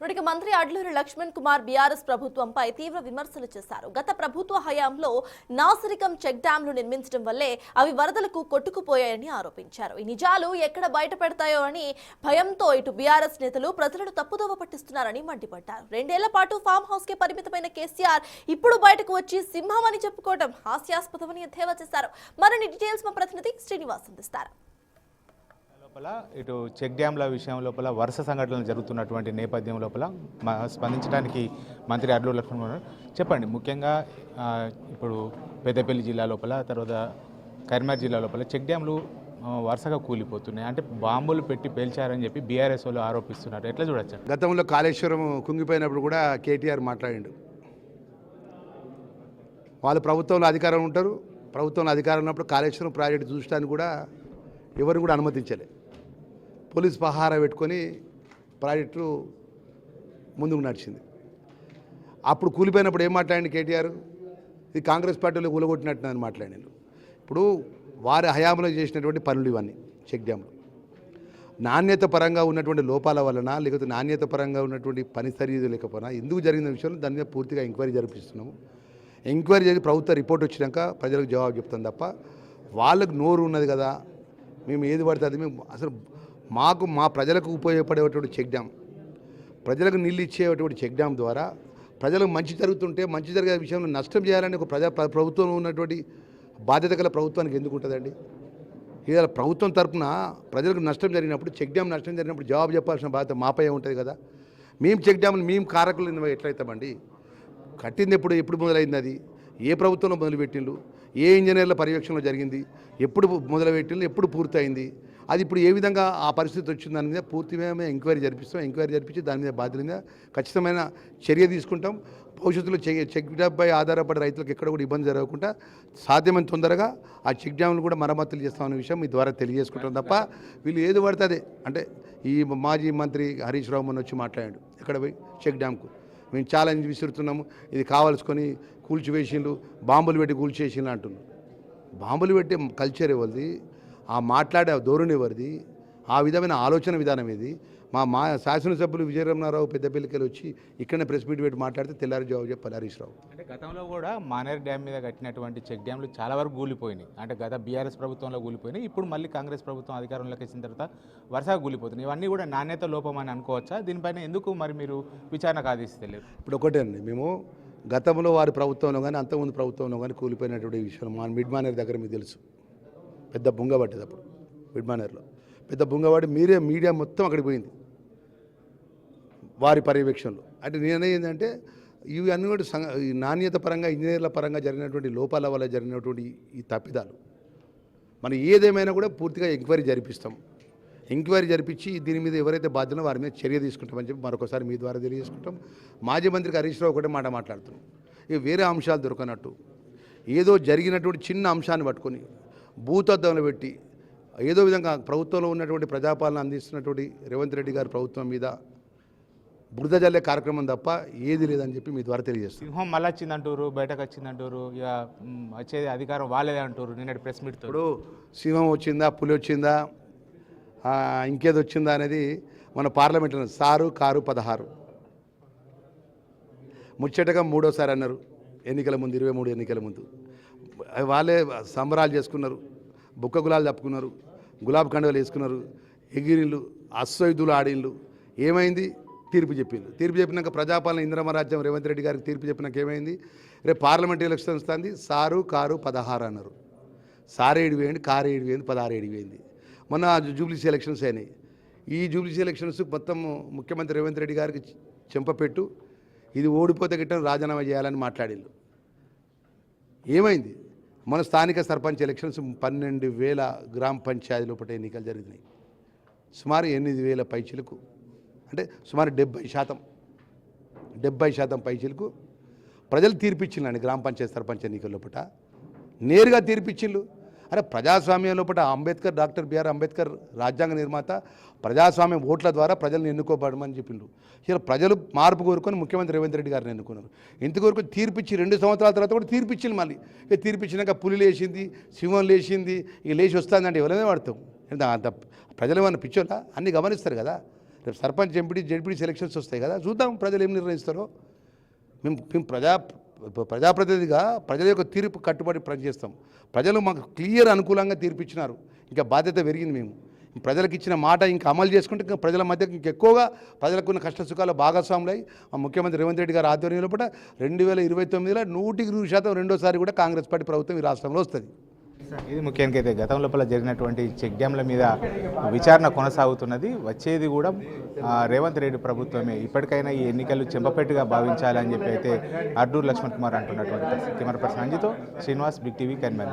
ఇక మంత్రి అడ్లూరి లక్ష్మణ్ కుమార్ బీఆర్ఎస్ ప్రభుత్వంపై తీవ్ర విమర్శలు చేశారు. గత ప్రభుత్వ హయాంలో నాసిరకం చెక్ డ్యాంలు నిర్మించడం వల్లే అవి వరదలకు కొట్టుకుపోయాయని ఆరోపించారు. ఈ నిజాలు ఎక్కడ బయట పెడతాయో అని భయంతో ఇటు బీఆర్ఎస్ నేతలు ప్రజలను తప్పుదోవ పట్టిస్తున్నారని మండిపడ్డారు. 2 ఏళ్ల పాటు ఫామ్ హౌస్ కే పరిమితమైన కేసీఆర్ ఇప్పుడు బయటకు వచ్చి సింహం అని చెప్పుకోవడం హాస్యాస్పదమని ఎద్దేవా చేశారు. మరిన్ని డీటెయిల్స్ మా ప్రతినిధి శ్రీనివాస్ అందిస్తారు. ఇటు చెక్ డ్యాంల విషయం లోపల వరుస సంఘటనలు జరుగుతున్నటువంటి నేపథ్యం లోపల స్పందించడానికి మంత్రి అడ్లూరి లక్ష్మణ్ చెప్పండి. ముఖ్యంగా ఇప్పుడు పెద్దపల్లి జిల్లా లోపల, తర్వాత కరీంనగర్ జిల్లా లోపల చెక్ డ్యాంలు వరుసగా కూలిపోతున్నాయి. అంటే బాంబులు పెట్టి పేల్చారని చెప్పి బీఆర్ఎస్ వాళ్ళు ఆరోపిస్తున్నారు. ఎట్లా చూడొచ్చు? గతంలో కాళేశ్వరం కుంగిపోయినప్పుడు కూడా కేటీఆర్ మాట్లాడిండు. వాళ్ళు ప్రభుత్వంలో అధికారం ఉంటారు. ప్రభుత్వంలో అధికారం ఉన్నప్పుడు కాళేశ్వరం ప్రాజెక్టు చూడటానికి కూడా ఎవరిని కూడా అనుమతించలే. పోలీస్ పహారా పెట్టుకొని ప్రాజెక్టు ముందుకు నడిచింది. అప్పుడు కూలిపోయినప్పుడు ఏం మాట్లాడింది కేటీఆర్? ఇది కాంగ్రెస్ పార్టీలో కూలగొట్టినట్టు అని మాట్లాడాను. ఇప్పుడు వారి హయాంలో చేసినటువంటి పనులు ఇవన్నీ చెక్ డ్యాంలు నాణ్యత పరంగా ఉన్నటువంటి లోపాల వలన, లేకపోతే నాణ్యత పరంగా ఉన్నటువంటి పని సరిది లేకపోయినా ఎందుకు జరిగిన విషయంలో దాని మీద పూర్తిగా ఎంక్వైరీ జరిపిస్తున్నాము. ఎంక్వైరీ చేసి ప్రభుత్వ రిపోర్ట్ వచ్చినాక ప్రజలకు జవాబు చెప్తాం తప్ప వాళ్ళకు నోరు ఉన్నది కదా మేము ఏది పడితే అది మేము అసలు మా ప్రజలకు ఉపయోగపడేటువంటి చెక్ డ్యామ్, ప్రజలకు నీళ్ళు ఇచ్చేటువంటి చెక్ డ్యామ్ ద్వారా ప్రజలకు మంచి జరుగుతుంటే మంచి జరిగే విషయంలో నష్టం చేయాలని ఒక ప్రభుత్వంలో ఉన్నటువంటి బాధ్యత గల ప్రభుత్వానికి ఎందుకు ఉంటుందండి? ఇవాళ ప్రభుత్వం తరఫున ప్రజలకు నష్టం జరిగినప్పుడు, చెక్ డ్యామ్ నష్టం జరిగినప్పుడు జవాబు చెప్పాల్సిన బాధ్యత మాపై ఉంటుంది కదా. మేము చెక్ డ్యామ్లు మేము కారకులు ఎట్లయితామండి? కట్టింది ఎప్పుడు మొదలైంది? అది ఏ ప్రభుత్వంలో మొదలుపెట్టిండ్రు? ఏ ఇంజనీర్ల పర్యవేక్షణలో జరిగింది? ఎప్పుడు మొదలుపెట్టిండ్రు? ఎప్పుడు పూర్తయింది? అది ఇప్పుడు ఏ విధంగా ఆ పరిస్థితి వచ్చింది దాని మీద పూర్తిగా ఎంక్వైరీ జరిపిస్తాం. ఎంక్వైరీ జరిపించి దాని మీద బాధ్యత మీద ఖచ్చితమైన చర్య తీసుకుంటాం. భవిష్యత్తులో చెక్ డ్యాంపై ఆధారపడి రైతులకు ఎక్కడ కూడా ఇబ్బంది జరగకుండా సాధ్యమైన తొందరగా ఆ చెక్ డ్యామ్లు కూడా మరమ్మతులు చేస్తామనే విషయం మీ ద్వారా తెలియజేసుకుంటాం తప్ప వీళ్ళు ఏది పడుతుంది అంటే ఈ మాజీ మంత్రి హరీష్ రావు మొన్న వచ్చి మాట్లాడాడు. ఎక్కడ పోయి చెక్ డ్యామ్కు మేము ఛాలెంజ్ విసురుతున్నాము, ఇది కావాల్సుకొని కూల్చివేసిండ్రు, బాంబులు పెట్టి కూల్చేసిండ్రు అంటున్నారు. బాంబులు పెట్టి కల్చర్ ఎవరిది? ఆ మాట్లాడే ధోరణి ఎవరిది? ఆ విధమైన ఆలోచన విధానం ఏది? మా శాసనసభ్యులు విజయరమణారావు పెద్దపల్లికి వచ్చి ఇక్కడనే ప్రెస్ మీట్ పెట్టి మాట్లాడితే తెల్లారి జవాబు చెప్పాలి హరీష్ రావు. అంటే గతంలో కూడా మానేరు డ్యామ్ మీద కట్టినటువంటి చెక్ డ్యామ్లు చాలా వరకు కూలిపోయినాయి. అంటే గత బీఆర్ఎస్ ప్రభుత్వంలో కూలిపోయినాయి. ఇప్పుడు మళ్ళీ కాంగ్రెస్ ప్రభుత్వం అధికారంలోకి వచ్చిన తర్వాత వరుసగా కూలిపోతున్నాయి. ఇవన్నీ కూడా నాణ్యత లోపం అని అనుకోవచ్చా? దీనిపైన ఎందుకు మరి మీరు విచారణకు ఆదేశిస్తలేరు? ఇప్పుడు ఒకటే అండి, మేము గతంలో వారి ప్రభుత్వంలో కానీ అంతకుముందు ప్రభుత్వంలో కానీ కూలిపోయినటువంటి విషయం మిడ్ మానేరు దగ్గర మీకు తెలుసు. పెద్ద బుంగ పట్టేది అప్పుడు మిడ్ మానేరులో పెద్ద బుంగ పడి మీడియా మొత్తం అక్కడికి పోయింది వారి పర్యవేక్షణలో. అంటే నేను ఏంటంటే ఇవి అన్ని కూడా నాణ్యత పరంగా ఇంజనీర్ల పరంగా జరిగినటువంటి లోపాల వల్ల జరిగినటువంటి ఈ తప్పిదాలు మనం ఏదేమైనా కూడా పూర్తిగా ఎంక్వైరీ జరిపిస్తాం. ఎంక్వైరీ జరిపించి దీని మీద ఎవరైతే బాధ్యతలో వారి మీద చర్య తీసుకుంటామని చెప్పి మరొకసారి మీ ద్వారా తెలియజేసుకుంటాం. మాజీ మంత్రికి హరీష్ రావు ఒకటే మాట మాట్లాడుతున్నాం. ఇక వేరే అంశాలు దొరకనట్టు ఏదో జరిగినటువంటి చిన్న అంశాన్ని పట్టుకొని భూతద్దంలో పెట్టి ఏదో విధంగా ప్రభుత్వంలో ఉన్నటువంటి ప్రజాపాలన అందిస్తున్నటువంటి రేవంత్ రెడ్డి గారి ప్రభుత్వం మీద బురద జల్లే కార్యక్రమం తప్ప ఏది లేదని చెప్పి మీ ద్వారా తెలియజేస్తాం. సింహం మళ్ళీ వచ్చిందంటారు, బయటకు వచ్చిందంటారు, ఇక వచ్చేది అధికారం వాళ్ళేదే అంటారు. నిన్నటి ప్రెస్ మీట్ ఇప్పుడు సింహం వచ్చిందా, పులి వచ్చిందా, ఇంకేది వచ్చిందా అనేది మన పార్లమెంట్లో సారు కారు 16 ముచ్చటగా 3వసారి అన్నారు ఎన్నికల ముందు, 23 ఎన్నికల ముందు. వాళ్ళే సంబరాలు చేసుకున్నారు, బుక్క గులాలు తప్పుకున్నారు, గులాబీ కండువలు వేసుకున్నారు, ఎగిరిళ్ళు, అశ్వయుధులు ఆడిళ్ళు. ఏమైంది? తీర్పు చెప్పింది. తీర్పు చెప్పినాక ప్రజాపాలన ఇంద్రమరాజ్యం రేవంత్ రెడ్డి గారికి తీర్పు చెప్పినాక ఏమైంది? రేపు పార్లమెంట్ ఎలక్షన్ వస్తుంది, సారు కారు 16 అన్నారు. సారు 7 వేయండి, కారు 7 వేయండి, 16 7 వేయండి. మొన్న జూబ్లీసీ ఎలక్షన్స్ అయినాయి. ఈ జూబ్లీసీ ఎలక్షన్స్ మొత్తం ముఖ్యమంత్రి రేవంత్ రెడ్డి గారికి చెంపపెట్టు, ఇది ఓడిపోతే గిట్ట రాజీనామా చేయాలని మాట్లాడిళ్ళు. ఏమైంది? మన స్థానిక సర్పంచ్ ఎలక్షన్స్ 12,000 గ్రామ పంచాయతీ లోపల ఎన్నికలు జరిగినాయి. సుమారు 8,000 పైచిలకు, అంటే సుమారు 70% పైచిలకు ప్రజలు తీర్పిచ్చిందండి. గ్రామ పంచాయతీ సర్పంచ్ ఎన్నికల లోపల నేరుగా తీర్పిచ్చిళ్ళు. అరే ప్రజాస్వామ్యం లోపల అంబేద్కర్, డాక్టర్ బిఆర్ అంబేద్కర్ రాజ్యాంగ నిర్మాత ప్రజాస్వామ్యం ఓట్ల ద్వారా ప్రజలను ఎన్నుకోబడమని చెప్పిండ్రు. ఇలా ప్రజలు మార్పు కోరుకొని ముఖ్యమంత్రి రేవంత్ రెడ్డి గారిని ఎన్నుకున్నారు. ఇంతవరకు తీర్పిచ్చి 2 సంవత్సరాల తర్వాత కూడా తీర్పిచ్చింది. మళ్ళీ తీర్పిచ్చినాక పులి లేచింది, సింహం లేచింది, ఇక లేచి వస్తుందంటే ఎవరైనా వాడతాం. అంత ప్రజలు ఏమన్నా పిచ్చోలా? అన్నీ గమనిస్తారు కదా. రేపు సర్పంచ్ ఎంపీటీ జెడ్పీటీ సెలక్షన్స్ వస్తాయి కదా, చూద్దాం ప్రజలు ఏం నిర్ణయిస్తారో. మేము ప్రజాప్రతినిధిగా ప్రజల యొక్క తీర్పు కట్టుబడి పనిచేస్తాం. ప్రజలు మాకు క్లియర్ అనుకూలంగా తీర్పు ఇచ్చినారు, ఇంకా బాధ్యత పెరిగింది. మేము ప్రజలకు ఇచ్చిన మాట ఇంకా అమలు చేసుకుంటే ఇంకా ప్రజల మధ్య ఇంకెక్కువగా ప్రజలకున్న కష్ట సుఖాలు భాగస్వాములై మా ముఖ్యమంత్రి రేవంత్ రెడ్డి గారి ఆధ్వర్యంలో కూడా 2029లో 100% రెండోసారి కూడా కాంగ్రెస్ పార్టీ ప్రభుత్వం ఈ రాష్ట్రంలో వస్తుంది. ఇది ముఖ్యంగా అయితే గతం లోపల జరిగినటువంటి చెక్ డ్యాంల మీద విచారణ కొనసాగుతున్నది. వచ్చేది కూడా రేవంత్ రెడ్డి ప్రభుత్వమే. ఇప్పటికైనా ఈ ఎన్నికలు చెంపపెట్టుగా భావించాలని చెప్పి అయితే అడ్డూరు లక్ష్మణ్ కుమార్ అంటున్నటువంటి పరిస్థితి. కెమెరా పర్సన్ అంజితో శ్రీనివాస్, బిగ్ టీవీ, కన్వెన్.